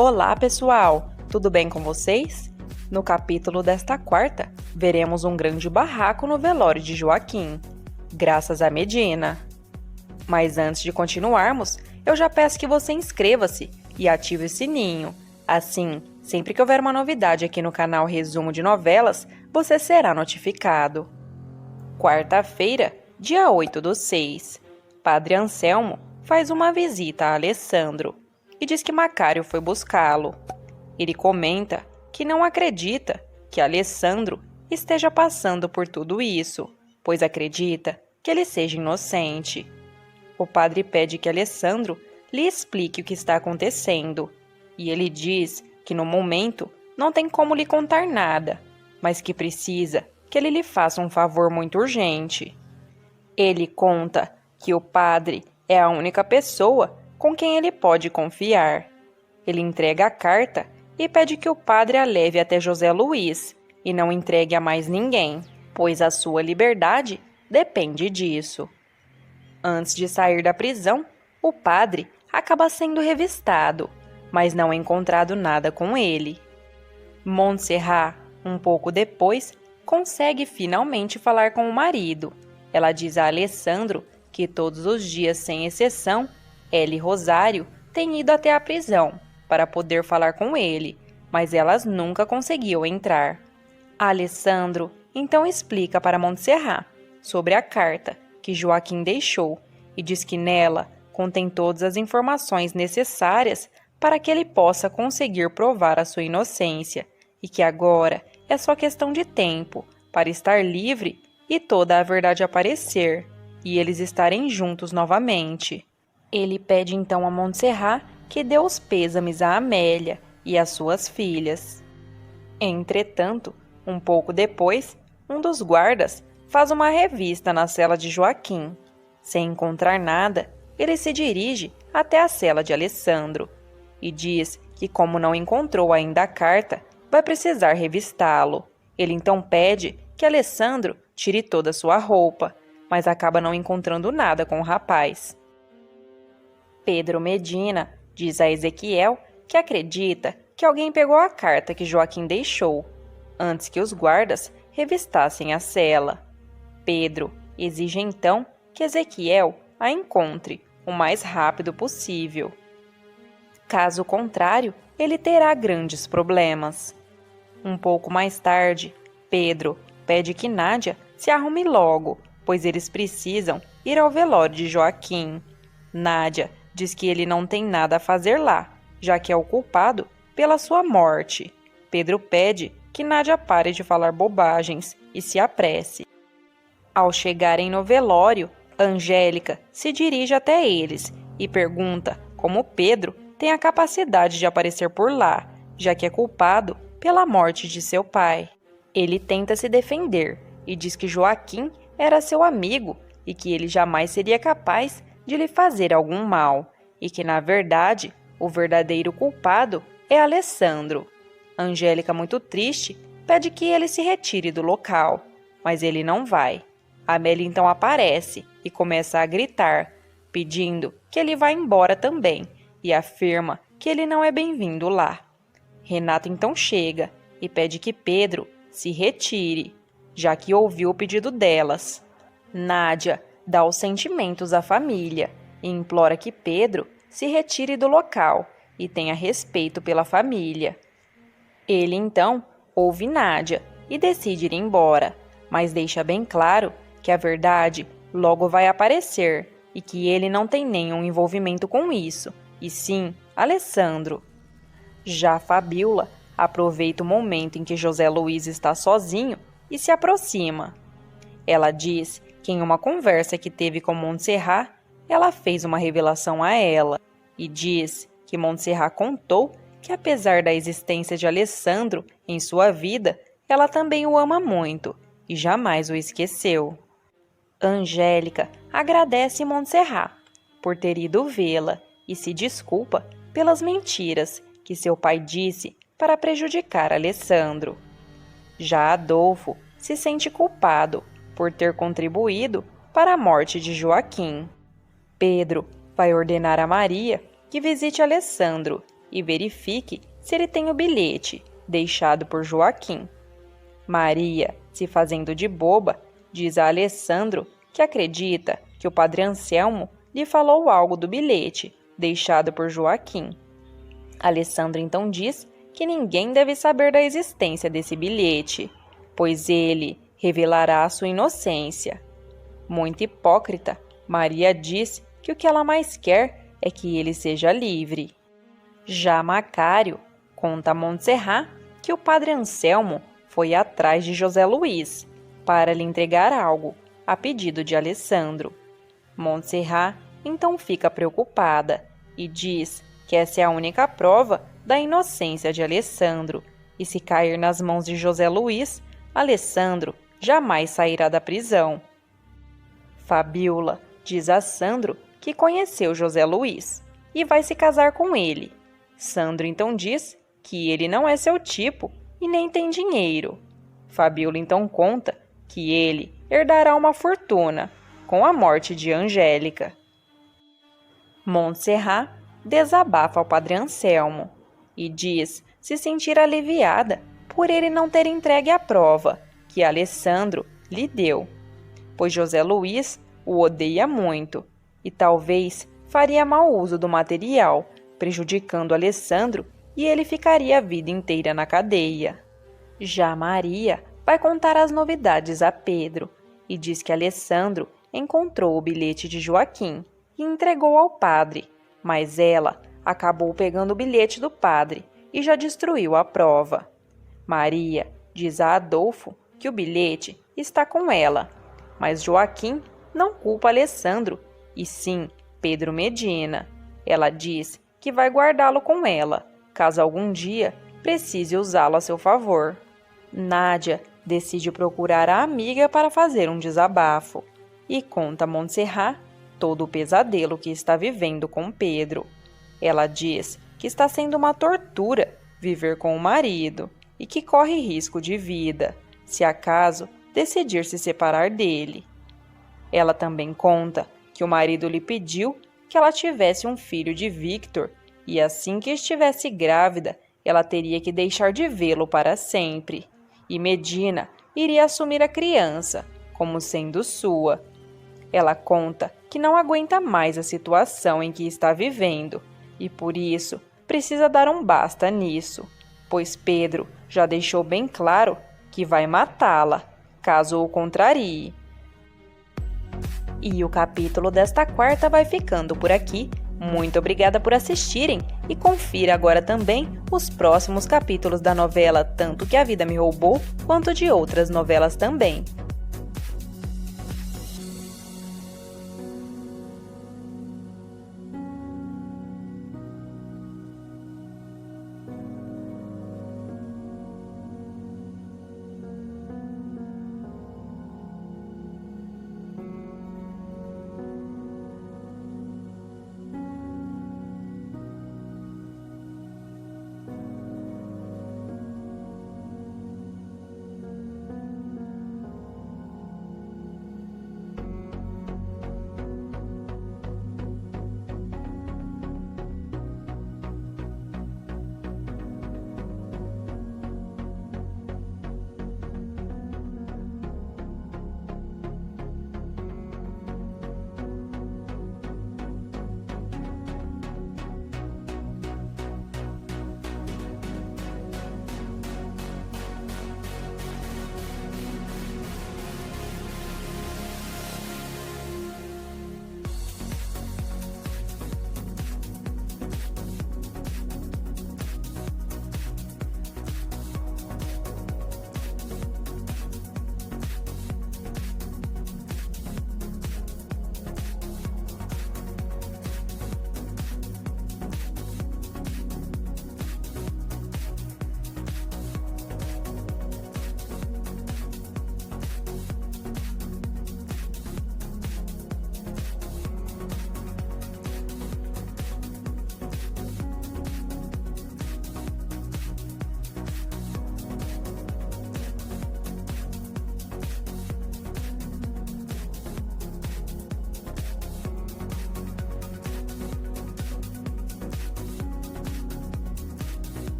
Olá, pessoal! Tudo bem com vocês? No capítulo desta quarta, veremos um grande barraco no velório de Joaquim, graças a Medina. Mas antes de continuarmos, eu já peço que você inscreva-se e ative o sininho. Assim, sempre que houver uma novidade aqui no canal Resumo de Novelas, você será notificado. Quarta-feira, dia 8/6. Padre Anselmo faz uma visita a Alessandro e diz que Macário foi buscá-lo. Ele comenta que não acredita que Alessandro esteja passando por tudo isso, pois acredita que ele seja inocente. O padre pede que Alessandro lhe explique o que está acontecendo, e ele diz que no momento não tem como lhe contar nada, mas que precisa que ele lhe faça um favor muito urgente. Ele conta que o padre é a única pessoa com quem ele pode confiar. Ele entrega a carta e pede que o padre a leve até José Luiz e não entregue a mais ninguém, pois a sua liberdade depende disso. Antes de sair da prisão, o padre acaba sendo revistado, mas não é encontrado nada com ele. Montserrat, um pouco depois, consegue finalmente falar com o marido. Ela diz a Alessandro que todos os dias, sem exceção, ela e Rosário têm ido até a prisão para poder falar com ele, mas elas nunca conseguiam entrar. Alessandro então explica para Montserrat sobre a carta que Joaquim deixou e diz que nela contém todas as informações necessárias para que ele possa conseguir provar a sua inocência e que agora é só questão de tempo para estar livre e toda a verdade aparecer e eles estarem juntos novamente. Ele pede então a Montserrat que dê os pêsames a Amélia e às suas filhas. Entretanto, um pouco depois, um dos guardas faz uma revista na cela de Joaquim. Sem encontrar nada, ele se dirige até a cela de Alessandro e diz que, como não encontrou ainda a carta, vai precisar revistá-lo. Ele então pede que Alessandro tire toda a sua roupa, mas acaba não encontrando nada com o rapaz. Pedro Medina diz a Ezequiel que acredita que alguém pegou a carta que Joaquim deixou, antes que os guardas revistassem a cela. Pedro exige então que Ezequiel a encontre o mais rápido possível. Caso contrário, ele terá grandes problemas. Um pouco mais tarde, Pedro pede que Nádia se arrume logo, pois eles precisam ir ao velório de Joaquim. Nádia diz que ele não tem nada a fazer lá, já que é o culpado pela sua morte. Pedro pede que Nádia pare de falar bobagens e se apresse. Ao chegarem no velório, Angélica se dirige até eles e pergunta como Pedro tem a capacidade de aparecer por lá, já que é culpado pela morte de seu pai. Ele tenta se defender e diz que Joaquim era seu amigo e que ele jamais seria capaz de lhe fazer algum mal, e que, na verdade, o verdadeiro culpado é Alessandro. Angélica, muito triste, pede que ele se retire do local, mas ele não vai. Amélia então aparece e começa a gritar, pedindo que ele vá embora também, e afirma que ele não é bem-vindo lá. Renato então chega e pede que Pedro se retire, já que ouviu o pedido delas. Nádia dá os sentimentos à família e implora que Pedro se retire do local e tenha respeito pela família. Ele então ouve Nádia e decide ir embora, mas deixa bem claro que a verdade logo vai aparecer e que ele não tem nenhum envolvimento com isso, e sim Alessandro. Já Fabiola aproveita o momento em que José Luiz está sozinho e se aproxima. Ela diz que em uma conversa que teve com Montserrat, ela fez uma revelação a ela e diz que Montserrat contou que, apesar da existência de Alessandro em sua vida, ela também o ama muito e jamais o esqueceu. Angélica agradece Montserrat por ter ido vê-la e se desculpa pelas mentiras que seu pai disse para prejudicar Alessandro. Já Adolfo se sente culpado por ter contribuído para a morte de Joaquim. Pedro vai ordenar a Maria que visite Alessandro e verifique se ele tem o bilhete deixado por Joaquim. Maria, se fazendo de boba, diz a Alessandro que acredita que o padre Anselmo lhe falou algo do bilhete deixado por Joaquim. Alessandro então diz que ninguém deve saber da existência desse bilhete, pois ele revelará a sua inocência. Muito hipócrita, Maria diz que o que ela mais quer é que ele seja livre. Já Macário conta a Montserrat que o padre Anselmo foi atrás de José Luiz para lhe entregar algo, a pedido de Alessandro. Montserrat então fica preocupada e diz que essa é a única prova da inocência de Alessandro, e se cair nas mãos de José Luiz, Alessandro jamais sairá da prisão. Fabiola diz a Sandro que conheceu José Luiz e vai se casar com ele. Sandro então diz que ele não é seu tipo e nem tem dinheiro. Fabiola então conta que ele herdará uma fortuna com a morte de Angélica. Montserrat desabafa ao padre Anselmo e diz se sentir aliviada por ele não ter entregue a prova que Alessandro lhe deu, pois José Luiz o odeia muito e talvez faria mau uso do material, prejudicando Alessandro, e ele ficaria a vida inteira na cadeia. Já Maria vai contar as novidades a Pedro e diz que Alessandro encontrou o bilhete de Joaquim e entregou ao padre, mas ela acabou pegando o bilhete do padre e já destruiu a prova. Maria diz a Adolfo que o bilhete está com ela, mas Joaquim não culpa Alessandro, e sim Pedro Medina. Ela diz que vai guardá-lo com ela, caso algum dia precise usá-lo a seu favor. Nádia decide procurar a amiga para fazer um desabafo e conta a Montserrat todo o pesadelo que está vivendo com Pedro. Ela diz que está sendo uma tortura viver com o marido e que corre risco de vida, se acaso decidir se separar dele. Ela também conta que o marido lhe pediu que ela tivesse um filho de Victor e assim que estivesse grávida, ela teria que deixar de vê-lo para sempre. E Medina iria assumir a criança como sendo sua. Ela conta que não aguenta mais a situação em que está vivendo e por isso precisa dar um basta nisso, pois Pedro já deixou bem claro que vai matá-la, caso o contrarie. E o capítulo desta quarta vai ficando por aqui. Muito obrigada por assistirem e confira agora também os próximos capítulos da novela Tanto que a Vida Me Roubou, quanto de outras novelas também.